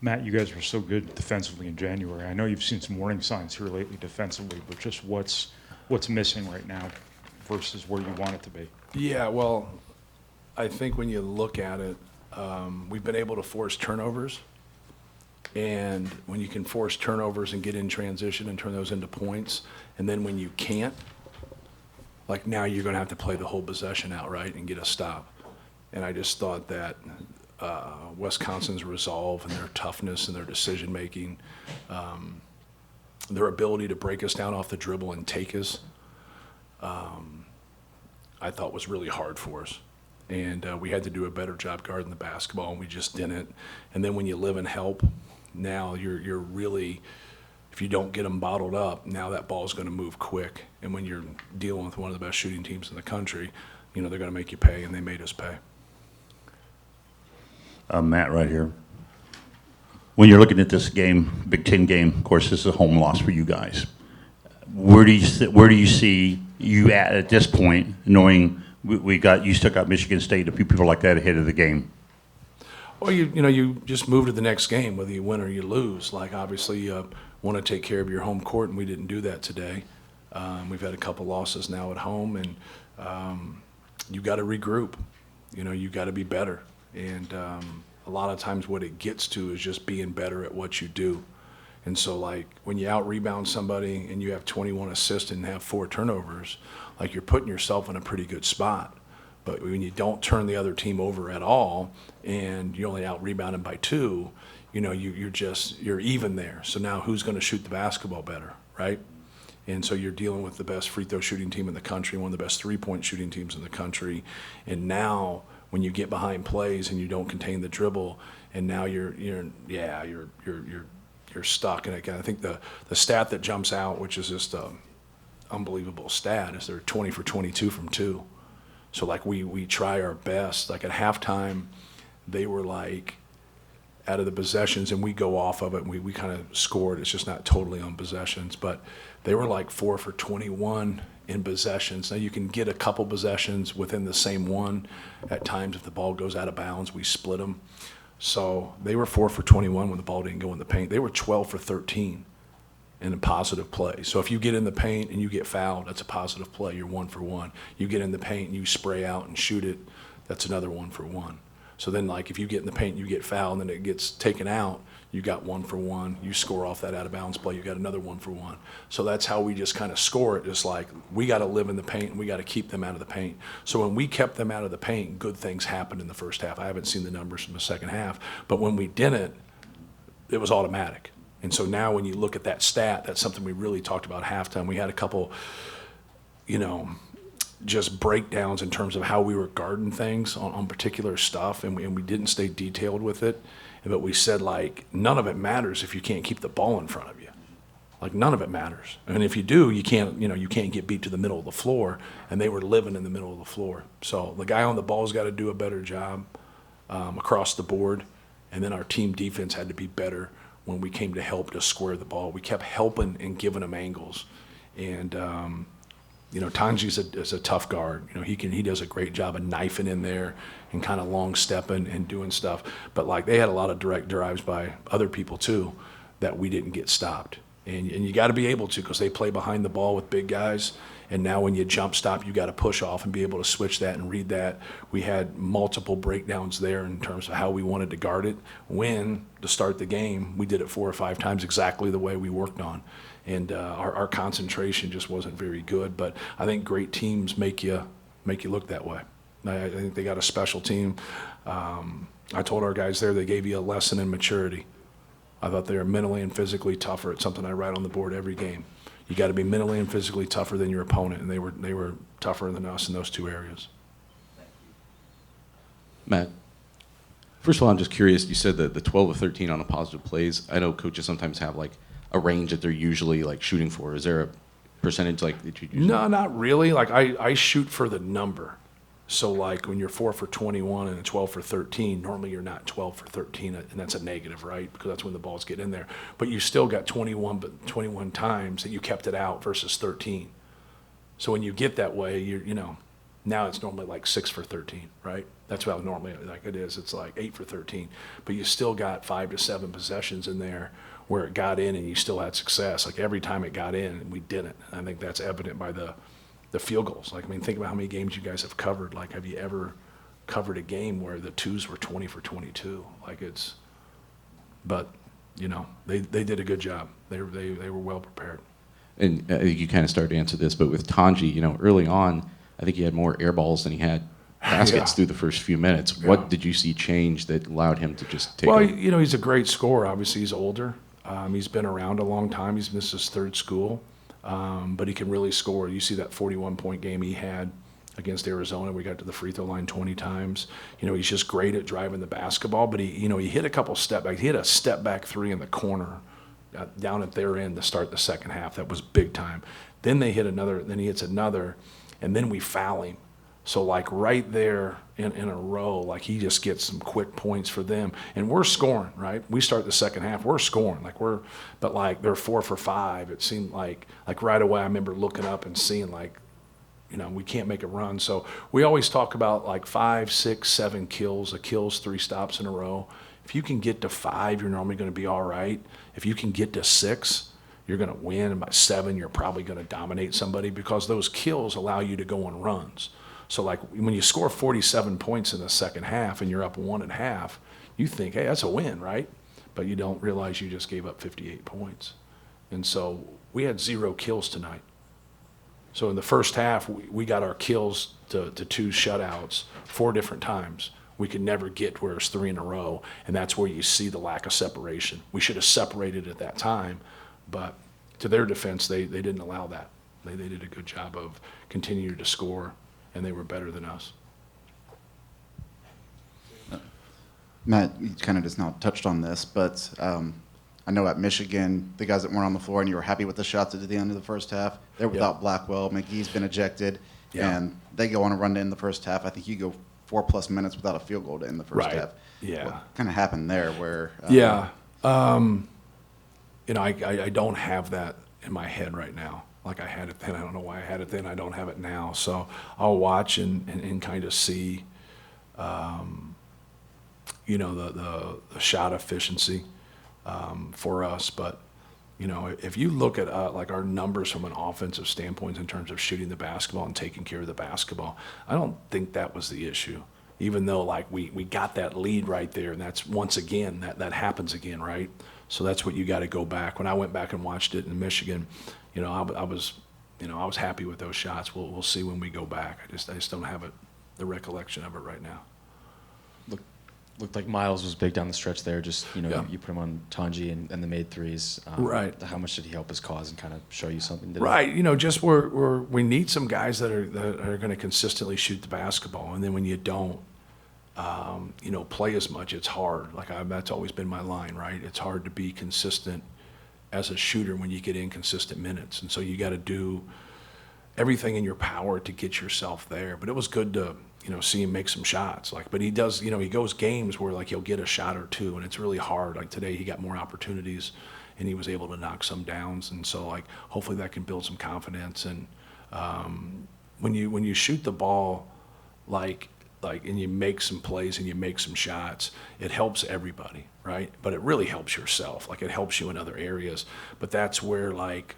Matt, you guys were so good defensively in January. I know you've seen some warning signs here lately defensively, but just what's missing right now versus where you want it to be? Yeah, well, I think when you look at it, we've been able to force turnovers. And when you can force turnovers and get in transition and turn those into points, and then when you can't, like now you're going to have to play the whole possession outright and get a stop. And I just thought that Wisconsin's resolve and their toughness and their decision making, their ability to break us down off the dribble and take us, I thought was really hard for us. And we had to do a better job guarding the basketball, and we just didn't. And then when you live in help, now you're really, if you don't get them bottled up, now that ball's going to move quick. And when you're dealing with one of the best shooting teams in the country, they're going to make you pay, and they made us pay. Matt, right here. When you're looking at this game, Big Ten game, of course, this is a home loss for you guys. Where do you see you at this point, knowing you still got Michigan State, a few people like that ahead of the game? Well, you just move to the next game, whether you win or you lose. Like, obviously, you want to take care of your home court, and we didn't do that today. We've had a couple losses now at home, and you got to regroup. You got to be better. And a lot of times what it gets to is just being better at what you do. And so, like, when you out-rebound somebody and you have 21 assists and have 4 turnovers, like, you're putting yourself in a pretty good spot. But when you don't turn the other team over at all and you only out-rebound them by 2, you're even there. So now who's going to shoot the basketball better, right? And so you're dealing with the best free throw shooting team in the country, one of the best three-point shooting teams in the country. And now when you get behind plays and you don't contain the dribble, and now you're stuck. And again, I think the stat that jumps out, which is just an unbelievable stat, is they're 20 for 22 from 2. So, like, we try our best. Like, at halftime, they were, like, out of the possessions, and we go off of it, and we kind of scored. It's just not totally on possessions. But they were, like, 4 for 21 in possessions. Now, you can get a couple possessions within the same one. At times, if the ball goes out of bounds, we split them. So they were 4 for 21 when the ball didn't go in the paint. They were 12 for 13 in a positive play. So if you get in the paint and you get fouled, that's a positive play. You're 1 for 1. You get in the paint and you spray out and shoot it, that's another 1 for 1. So then, like, if you get in the paint and you get fouled and then it gets taken out, you got 1 for 1. You score off that out of bounds play, you got another 1 for 1. So that's how we just kind of score it. Just like, we got to live in the paint and we got to keep them out of the paint. So when we kept them out of the paint, good things happened in the first half. I haven't seen the numbers from the second half, but when we didn't, it was automatic. And so now when you look at that stat, that's something we really talked about at halftime. We had a couple, just breakdowns in terms of how we were guarding things on particular stuff, and we didn't stay detailed with it. But we said, like, none of it matters if you can't keep the ball in front of you. Like, none of it matters. And if you do, you can't get beat to the middle of the floor, and they were living in the middle of the floor. So the guy on the ball's got to do a better job across the board, and then our team defense had to be better when we came to help to square the ball. We kept helping and giving them angles. And Tanji's is a tough guard. He does a great job of knifing in there and kind of long stepping and doing stuff. But, like, they had a lot of direct drives by other people too that we didn't get stopped. And you got to be able to, because they play behind the ball with big guys. And now when you jump stop, you got to push off and be able to switch that and read that. We had multiple breakdowns there in terms of how we wanted to guard it. When, to start the game, we did it 4 or 5 times exactly the way we worked on. And our concentration just wasn't very good. But I think great teams make you look that way. I think they got a special team. I told our guys there, they gave you a lesson in maturity. I thought they were mentally and physically tougher. It's something I write on the board every game. You got to be mentally and physically tougher than your opponent, and they were tougher than us in those 2 areas. Matt, first of all, I'm just curious. You said that the 12 of 13 on a positive plays. I know coaches sometimes have, like, a range that they're usually, like, shooting for. Is there a percentage, like, that you usually? No, not really. Like, I shoot for the number. So, like, when you're 4 for 21 and a 12 for 13, normally you're not 12 for 13, and that's a negative, right? Because that's when the balls get in there. But you still got 21 times that you kept it out versus 13. So when you get that way, now it's normally like 6 for 13, right? That's what normally like it is. It's like 8 for 13, but you still got 5 to 7 possessions in there where it got in and you still had success. Like every time it got in, we didn't. I think that's evident by the field goals. Like, I mean, think about how many games you guys have covered. Like, have you ever covered a game where the twos were 20 for 22? Like but you know, they did a good job. They were well prepared. And you kind of started to answer this, but with Tanji, you know, early on, I think he had more air balls than he had baskets Yeah. through the first few minutes. Yeah. What did you see change that allowed him to just take Well, over? you know, he's a great scorer. Obviously, he's older. He's been around a long time. He's missed his third school, but he can really score. You see that 41-point game he had against Arizona. We got to the free throw line 20 times. You know, he's just great at driving the basketball, but he hit a couple step back. He hit a step back three in the corner down at their end to start the second half. That was big time. Then they hit another, then he hits another, and then we foul him. So like right there in a row, like he just gets some quick points for them. And we're scoring, right? We start the second half, we're scoring. But like they're 4 for 5. It seemed like right away I remember looking up and seeing like, you know, we can't make a run. So we always talk about like 5, 6, 7 kills, 3 stops in a row. If you can get to 5, you're normally going to be all right. If you can get to 6, you're going to win. And by 7, you're probably going to dominate somebody because those kills allow you to go on runs. So like when you score 47 points in the second half and you're up 1.5, you think, hey, that's a win, right? But you don't realize you just gave up 58 points. And so we had 0 kills tonight. So in the first half, we got our kills to 2 shutouts 4 different times. We could never get where it's 3 in a row, and that's where you see the lack of separation. We should have separated at that time, but to their defense, they didn't allow that. They did a good job of continuing to score, and they were better than us. Matt, you kind of just now touched on this, but I know at Michigan, the guys that weren't on the floor and you were happy with the shots at the end of the first half, they're without Blackwell. McGee's been ejected, and they go on a run to end the first half. I think you go 4+ minutes without a field goal to end the first half. Yeah. What kind of happened there where... You know, I don't have that in my head right now. Like I had it then. I don't know why I had it then. I don't have it now. So I'll watch and kind of see, you know, the shot efficiency for us. But, you know, if you look at like our numbers from an offensive standpoint in terms of shooting the basketball and taking care of the basketball, I don't think that was the issue. Even though like we got that lead right there, and that's once again that happens again, right? So that's what you got to go back. When I went back and watched it in Michigan, you know, I was happy with those shots. We'll see when we go back. I just don't have the recollection of it right now. Looked like Miles was big down the stretch there. Just, you know, Yeah. you put him on Tanji and the made threes. Right. How much did he help his cause and kind of show you something? Right. You know, just we need some guys that are going to consistently shoot the basketball, and then when you don't, you know, play as much, it's hard. Like that's always been my line, right? It's hard to be consistent as a shooter when you get inconsistent minutes, and so you got to do everything in your power to get yourself there. But it was good to, you know, see him make some shots. Like, but he does, you know, he goes games where like he'll get a shot or two, and it's really hard. Like today, he got more opportunities, and he was able to knock some downs, and so like hopefully that can build some confidence. And when you shoot the ball, like and you make some plays and you make some shots, it helps everybody, right? But it really helps yourself. Like it helps you in other areas. But that's where like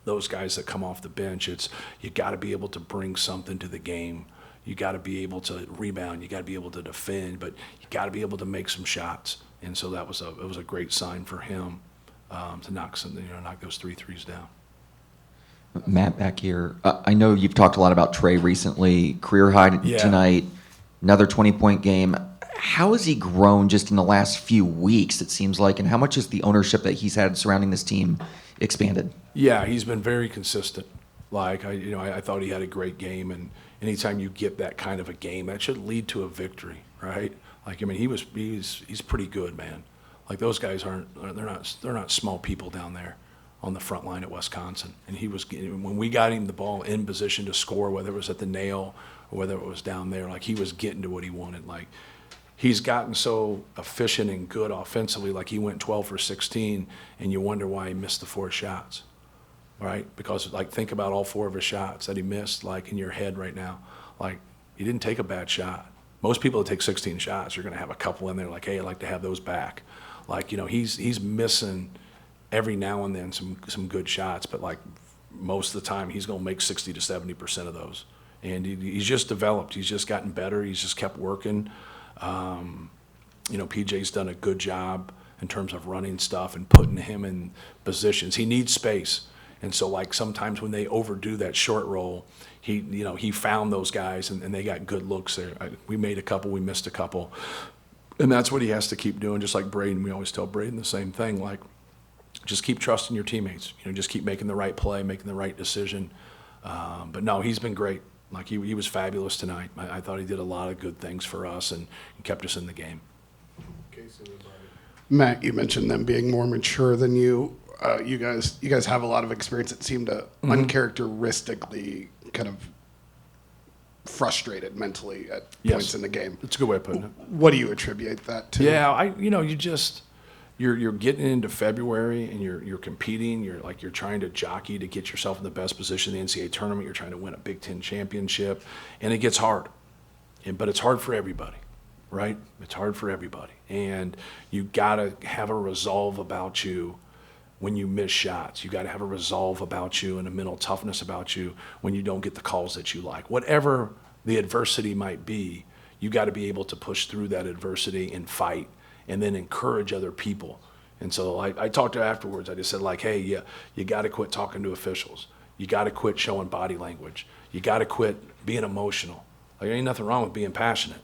those guys that come off the bench, it's you got to be able to bring something to the game. You got to be able to rebound. You got to be able to defend, but you got to be able to make some shots. And so it was a great sign for him to knock those 3 threes down. Matt, back here. I know you've talked a lot about Trey recently, career high Yeah. tonight, another 20-point game. How has he grown just in the last few weeks, it seems like, and how much has the ownership that he's had surrounding this team expanded? Yeah, he's been very consistent. Like, I thought he had a great game, and anytime you get that kind of a game, that should lead to a victory, right? Like, I mean, he's pretty good, man. Like, those guys they're not small people down there on the front line at Wisconsin. And when we got him the ball in position to score, whether it was at the nail or whether it was down there, like he was getting to what he wanted. Like he's gotten so efficient and good offensively, like he went 12 for 16, and you wonder why he missed the 4 shots, right? Because like think about all 4 of his shots that he missed, like in your head right now. Like he didn't take a bad shot. Most people that take 16 shots, you're going to have a couple in there like, hey, I'd like to have those back. Like, he's missing every now and then some good shots, but like most of the time he's going to make 60 to 70% of those. And he's just developed. He's just gotten better. He's just kept working. PJ's done a good job in terms of running stuff and putting him in positions. He needs space. And so, like, sometimes when they overdo that short roll, he found those guys and they got good looks there. We made a couple, we missed a couple. And that's what he has to keep doing, just like Braden. We always tell Braden the same thing, like, just keep trusting your teammates. Just keep making the right play, making the right decision. But no, he's been great. Like, he was fabulous tonight. I thought he did a lot of good things for us and kept us in the game. Matt, you mentioned them being more mature than you. You guys have a lot of experience that seem to uncharacteristically kind of frustrated mentally at points in the game. It's a good way of putting it. What do you attribute that to? Yeah, you're getting into February and you're competing. You're trying to jockey to get yourself in the best position in the NCAA tournament. You're trying to win a Big Ten championship, and it gets hard. But it's hard for everybody, right? It's hard for everybody, and you gotta have a resolve about you when you miss shots. You got to have a resolve about you and a mental toughness about you when you don't get the calls that you like. Whatever the adversity might be, you got to be able to push through that adversity and fight and then encourage other people. And so I talked to her afterwards. I just said, like, hey, you got to quit talking to officials. You got to quit showing body language. You got to quit being emotional. Like, there ain't nothing wrong with being passionate,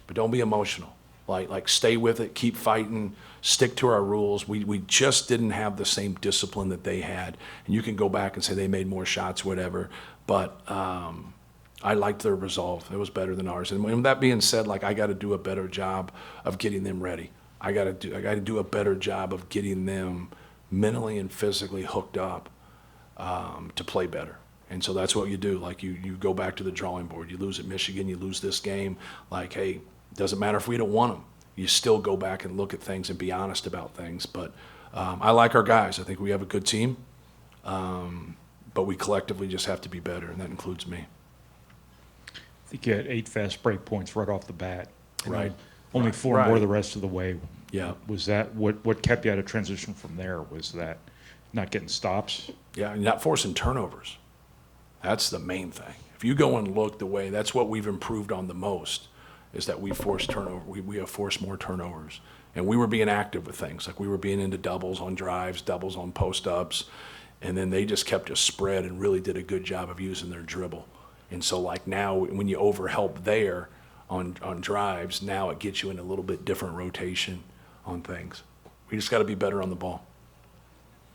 but don't be emotional. Like stay with it, keep fighting, stick to our rules. We just didn't have the same discipline that they had. And you can go back and say they made more shots, whatever. But I liked their resolve. It was better than ours. And with that being said, like, I got to do a better job of getting them ready. I got to do a better job of getting them mentally and physically hooked up to play better. And so that's what you do. Like, you go back to the drawing board. You lose at Michigan, you lose this game. Like, hey, doesn't matter if we don't want them. You still go back and look at things and be honest about things. But I like our guys. I think we have a good team. But we collectively just have to be better, and that includes me. I think you had 8 fast break points right off the bat. And Right. Only 4 Right. more the rest of the way. Yeah. Was that what kept you out of transition from there? Was that not getting stops? Yeah, and not forcing turnovers. That's the main thing. If you go and look the way, that's what we've improved on the most, is that we force turnover. We have forced more turnovers. And we were being active with things. Like, we were being into doubles on drives, doubles on post-ups, and then they just kept us spread and really did a good job of using their dribble. And so, like, now when you overhelp there on drives, now it gets you in a little bit different rotation on things. We just got to be better on the ball.